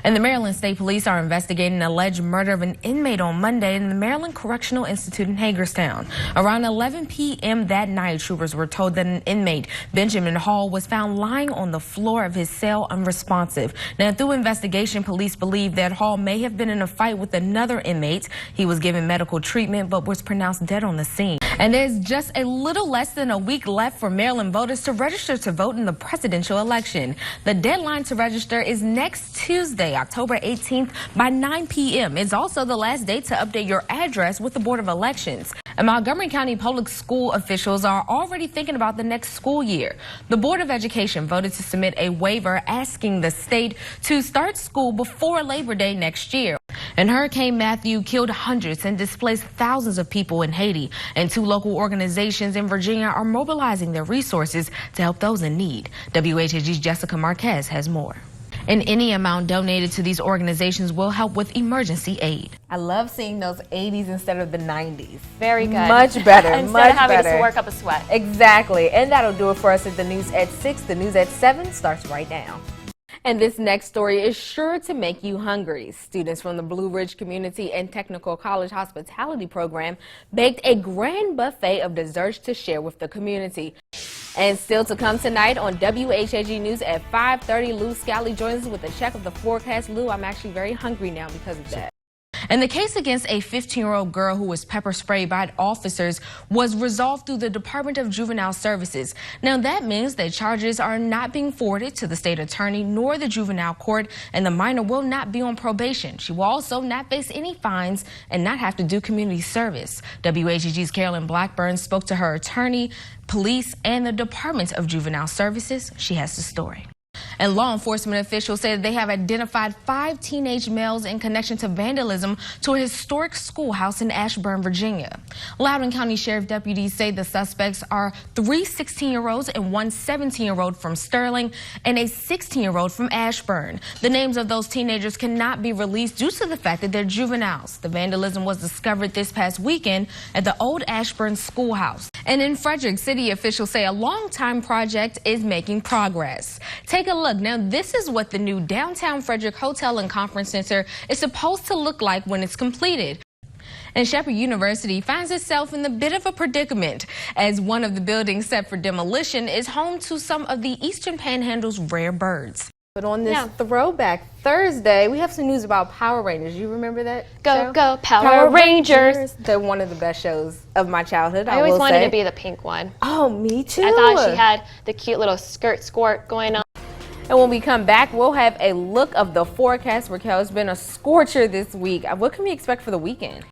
And the Maryland State Police are investigating an alleged murder of an inmate on Monday in the Maryland Correctional Institute in Hagerstown. Around 11 p.m. that night, troopers were told that an inmate, Benjamin Hall, was found lying on the floor of his cell unresponsive. Now, through investigation, police believe that Hall may have been in a fight with another inmate. He was given medical treatment but was pronounced dead on the scene. And there's just a little less than a week left for Maryland voters to register to vote in the presidential election. The deadline to register is next Tuesday, October 18th by 9 p.m. It's also the last day to update your address with the Board of Elections. And Montgomery County public school officials are already thinking about the next school year. The Board of Education voted to submit a waiver asking the state to start school before Labor Day next year. And Hurricane Matthew killed hundreds and displaced thousands of people in Haiti. And two local organizations in Virginia are mobilizing their resources to help those in need. WHAG's Jessica Marquez has more. And any amount donated to these organizations will help with emergency aid. I love seeing those 80s instead of the 90s. Very good. Much better. Instead of having to work up a sweat. Exactly. And that'll do it for us at the news at 6. The news at 7 starts right now. And this next story is sure to make you hungry. Students from the Blue Ridge Community and Technical College Hospitality Program baked a grand buffet of desserts to share with the community. And still to come tonight on WHAG News at 5:30, Lou Scally joins us with a check of the forecast. Lou, I'm actually very hungry now because of that. And the case against a 15-year-old girl who was pepper sprayed by officers was resolved through the Department of Juvenile Services. Now, that means that charges are not being forwarded to the state attorney nor the juvenile court, and the minor will not be on probation. She will also not face any fines and not have to do community service. WHAG's Carolyn Blackburn spoke to her attorney, police, and the Department of Juvenile Services. She has the story. And law enforcement officials say that they have identified 5 teenage males in connection to vandalism to a historic schoolhouse in Ashburn, Virginia. Loudoun County Sheriff deputies say the suspects are 3 16-year-olds and 1 17-year-old from Sterling and a 16-year-old from Ashburn. The names of those teenagers cannot be released due to the fact that they're juveniles. The vandalism was discovered this past weekend at the old Ashburn schoolhouse. And in Frederick, city officials say a long-time project is making progress. Take a look. Now, this is what the new downtown Frederick Hotel and Conference Center is supposed to look like when it's completed. And Shepherd University finds itself in a bit of a predicament, as one of the buildings set for demolition is home to some of the Eastern Panhandle's rare birds. But on this Throwback Thursday, we have some news about Power Rangers. You remember that Go, show? go, Power Rangers. They're one of the best shows of my childhood, I always wanted to be the pink one. Oh, me too. I thought she had the cute little skirt squirt going on. And when we come back, we'll have a look of the forecast for Cal. It's been a scorcher this week. What can we expect for the weekend?